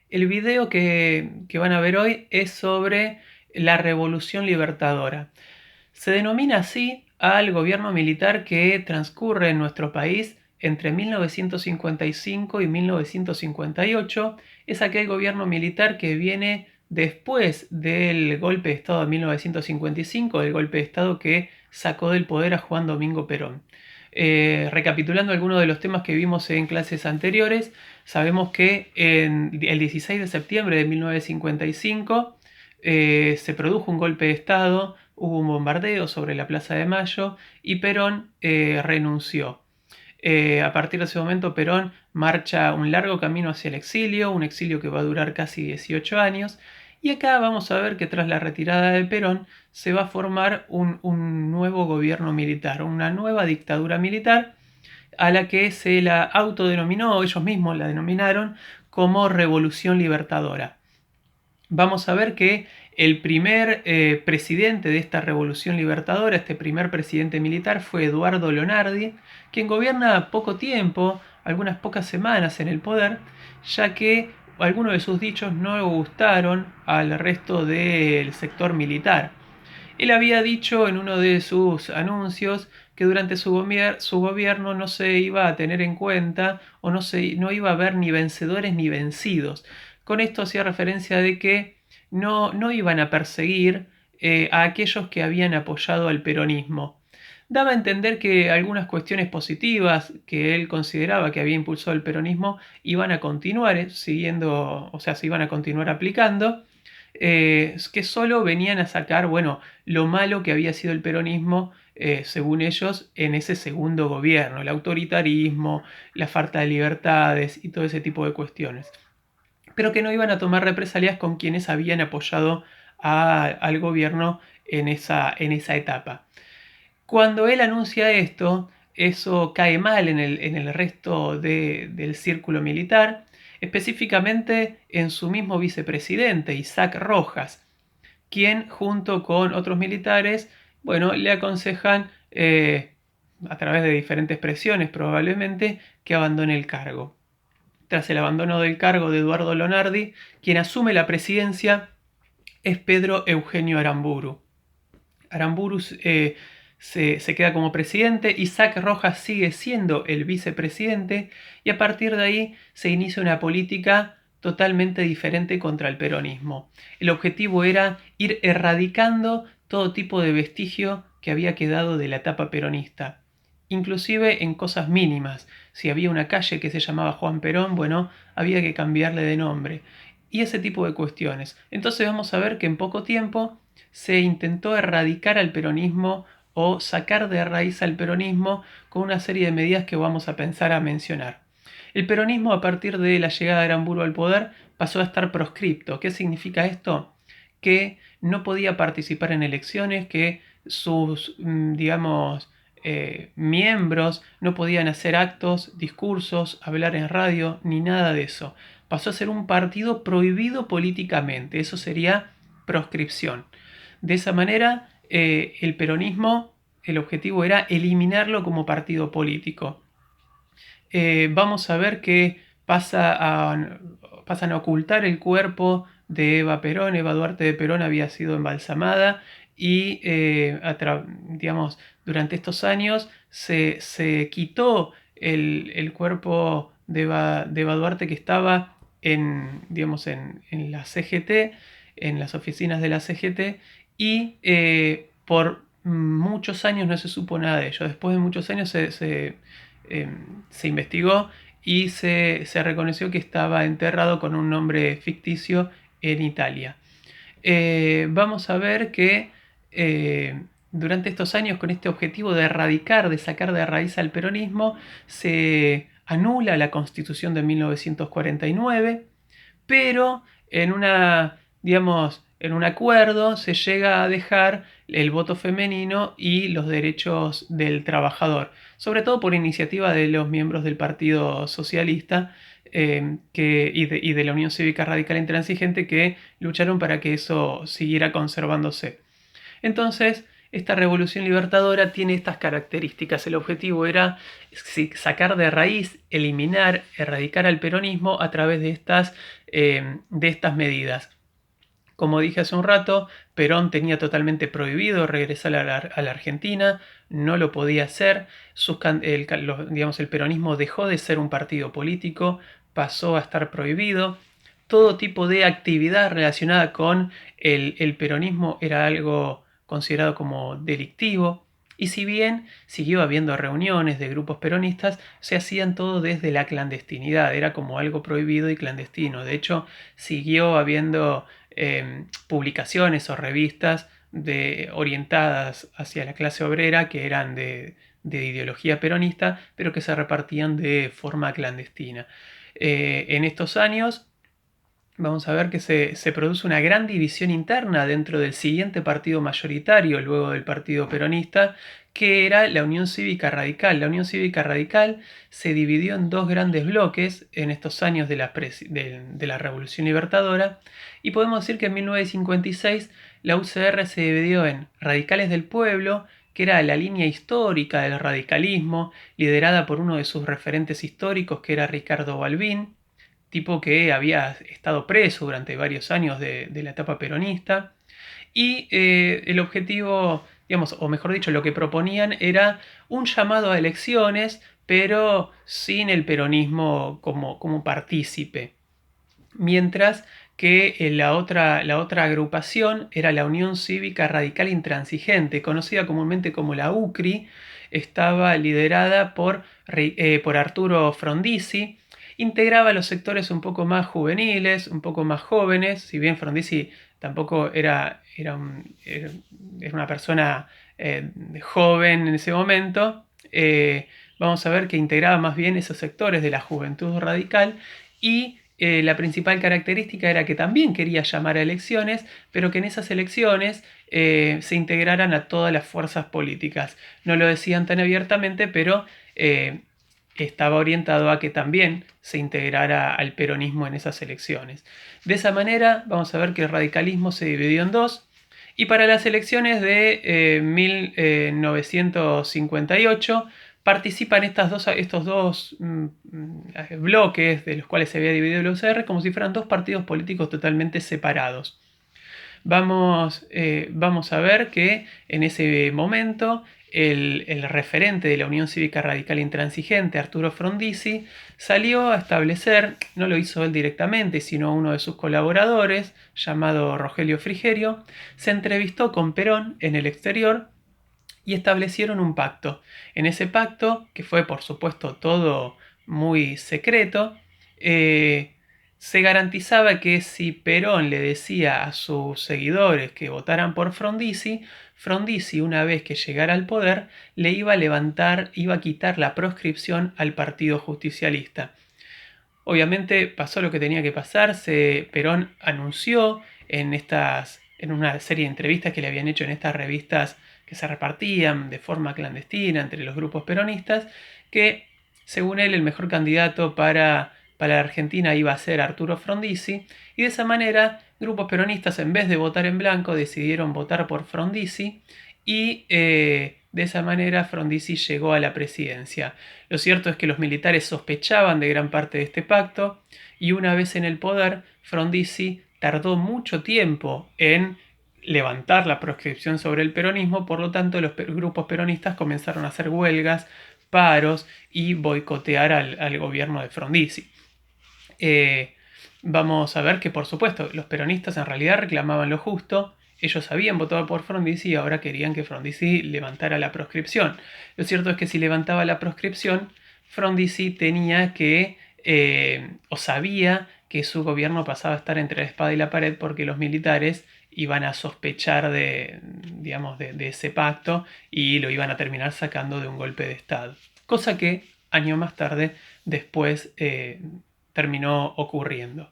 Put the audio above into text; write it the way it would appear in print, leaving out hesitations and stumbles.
El video que van a ver hoy es sobre la Revolución Libertadora. Se denomina así al gobierno militar que transcurre en nuestro país entre 1955 y 1958. Es aquel gobierno militar que viene después del golpe de Estado de 1955, el golpe de Estado que sacó del poder a Juan Domingo Perón. Recapitulando algunos de los temas que vimos en clases anteriores, sabemos que el 16 de septiembre de 1955 se produjo un golpe de Estado, hubo un bombardeo sobre la Plaza de Mayo y Perón renunció. A partir de ese momento Perón marcha un largo camino hacia el exilio, un exilio que va a durar casi 18 años, y acá vamos a ver que tras la retirada de Perón se va a formar un nuevo gobierno militar, una nueva dictadura militar a la que se la autodenominó, ellos mismos la denominaron como Revolución Libertadora. Vamos a ver que el primer presidente de esta revolución libertadora, este primer presidente militar, fue Eduardo Lonardi, quien gobierna poco tiempo, algunas pocas semanas en el poder, ya que algunos de sus dichos no gustaron al resto del sector militar. Él había dicho en uno de sus anuncios que durante su gobierno no se iba a tener en cuenta o no iba a haber ni vencedores ni vencidos. Con esto hacía referencia de que no iban a perseguir a aquellos que habían apoyado al peronismo. Daba a entender que algunas cuestiones positivas que él consideraba que había impulsado el peronismo iban a continuar siguiendo, o sea, se iban a continuar aplicando, que solo venían a sacar, bueno, lo malo que había sido el peronismo, según ellos, en ese segundo gobierno, el autoritarismo, la falta de libertades y todo ese tipo de cuestiones. Pero que no iban a tomar represalias con quienes habían apoyado al gobierno en esa etapa. Cuando él anuncia esto, eso cae mal en el resto del círculo militar, específicamente en su mismo vicepresidente, Isaac Rojas, quien junto con otros militares, bueno, le aconsejan, a través de diferentes presiones probablemente, que abandone el cargo. Tras el abandono del cargo de Eduardo Lonardi, quien asume la presidencia es Pedro Eugenio Aramburu. Aramburu se queda como presidente, Isaac Rojas sigue siendo el vicepresidente y a partir de ahí se inicia una política totalmente diferente contra el peronismo. El objetivo era ir erradicando todo tipo de vestigio que había quedado de la etapa peronista, inclusive en cosas mínimas. Si había una calle que se llamaba Juan Perón, bueno, había que cambiarle de nombre y ese tipo de cuestiones. Entonces vamos a ver que en poco tiempo se intentó erradicar al peronismo o sacar de raíz al peronismo con una serie de medidas que vamos a pensar a mencionar. El peronismo, a partir de la llegada de Aramburu al poder, pasó a estar proscripto. ¿Qué significa esto? Que no podía participar en elecciones, que sus, digamos, miembros no podían hacer actos, discursos, hablar en radio, ni nada de eso. Pasó a ser un partido prohibido políticamente. Eso sería proscripción. De esa manera, el peronismo, el objetivo era eliminarlo como partido político. Vamos a ver que pasan a ocultar el cuerpo de Eva Perón. Eva Duarte de Perón había sido embalsamada y, digamos, durante estos años se quitó el cuerpo de Eva Duarte que estaba digamos, en la CGT, en las oficinas de la CGT, y por muchos años no se supo nada de ello. Después de muchos años se investigó y se reconoció que estaba enterrado con un nombre ficticio en Italia. Vamos a ver que durante estos años, con este objetivo de erradicar, de sacar de raíz al peronismo, se anula la Constitución de 1949, pero en digamos, en un acuerdo se llega a dejar el voto femenino y los derechos del trabajador, sobre todo por iniciativa de los miembros del Partido Socialista, y de la Unión Cívica Radical Intransigente, que lucharon para que eso siguiera conservándose. Entonces, Esta revolución libertadora tiene estas características. El objetivo era sacar de raíz, eliminar, erradicar al peronismo a través de estas medidas. Como dije hace un rato, Perón tenía totalmente prohibido regresar a la Argentina, no lo podía hacer, el peronismo dejó de ser un partido político, pasó a estar prohibido, todo tipo de actividad relacionada con el peronismo era algo considerado como delictivo, y si bien siguió habiendo reuniones de grupos peronistas, se hacían todo desde la clandestinidad, era como algo prohibido y clandestino. De hecho, siguió habiendo publicaciones o revistas orientadas hacia la clase obrera que eran de ideología peronista, pero que se repartían de forma clandestina. En estos años vamos a ver que se produce una gran división interna dentro del siguiente partido mayoritario, luego del partido peronista, que era la Unión Cívica Radical. La Unión Cívica Radical se dividió en dos grandes bloques en estos años de la Revolución Libertadora, y podemos decir que en 1956 la UCR se dividió en Radicales del Pueblo, que era la línea histórica del radicalismo, liderada por uno de sus referentes históricos, que era Ricardo Balbín, tipo que había estado preso durante varios años de la etapa peronista, y el objetivo, digamos, o mejor dicho, lo que proponían era un llamado a elecciones, pero sin el peronismo como partícipe. Mientras que la otra agrupación era la Unión Cívica Radical Intransigente, conocida comúnmente como la UCRI, estaba liderada por Arturo Frondizi, integraba los sectores un poco más juveniles, un poco más jóvenes, si bien Frondizi tampoco era una persona joven en ese momento, vamos a ver que integraba más bien esos sectores de la juventud radical, y la principal característica era que también quería llamar a elecciones, pero que en esas elecciones se integraran a todas las fuerzas políticas. No lo decían tan abiertamente, pero estaba orientado a que también se integrara al peronismo en esas elecciones. De esa manera vamos a ver que el radicalismo se dividió en dos, y para las elecciones de 1958 participan estos dos bloques de los cuales se había dividido el UCR como si fueran dos partidos políticos totalmente separados. Vamos a ver que en ese momento el referente de la Unión Cívica Radical Intransigente, Arturo Frondizi, salió a establecer, no lo hizo él directamente, sino uno de sus colaboradores, llamado Rogelio Frigerio, se entrevistó con Perón en el exterior y establecieron un pacto. En ese pacto, que fue por supuesto todo muy secreto, se garantizaba que si Perón le decía a sus seguidores que votaran por Frondizi, Frondizi, una vez que llegara al poder, le iba a quitar la proscripción al Partido Justicialista. Obviamente pasó lo que tenía que pasar. Perón anunció en una serie de entrevistas que le habían hecho en estas revistas que se repartían de forma clandestina entre los grupos peronistas, que según él el mejor candidato para la Argentina iba a ser Arturo Frondizi, y de esa manera grupos peronistas, en vez de votar en blanco, decidieron votar por Frondizi, y de esa manera Frondizi llegó a la presidencia. Lo cierto es que los militares sospechaban de gran parte de este pacto, y una vez en el poder, Frondizi tardó mucho tiempo en levantar la proscripción sobre el peronismo. Por lo tanto los grupos peronistas comenzaron a hacer huelgas, paros y boicotear al gobierno de Frondizi. Vamos a ver que, por supuesto, los peronistas en realidad reclamaban lo justo. Ellos habían votado por Frondizi y ahora querían que Frondizi levantara la proscripción. Lo cierto es que si levantaba la proscripción, Frondizi tenía que, o sabía que su gobierno pasaba a estar entre la espada y la pared, porque los militares iban a sospechar digamos, de ese pacto y lo iban a terminar sacando de un golpe de Estado. Cosa que años más tarde después terminó ocurriendo.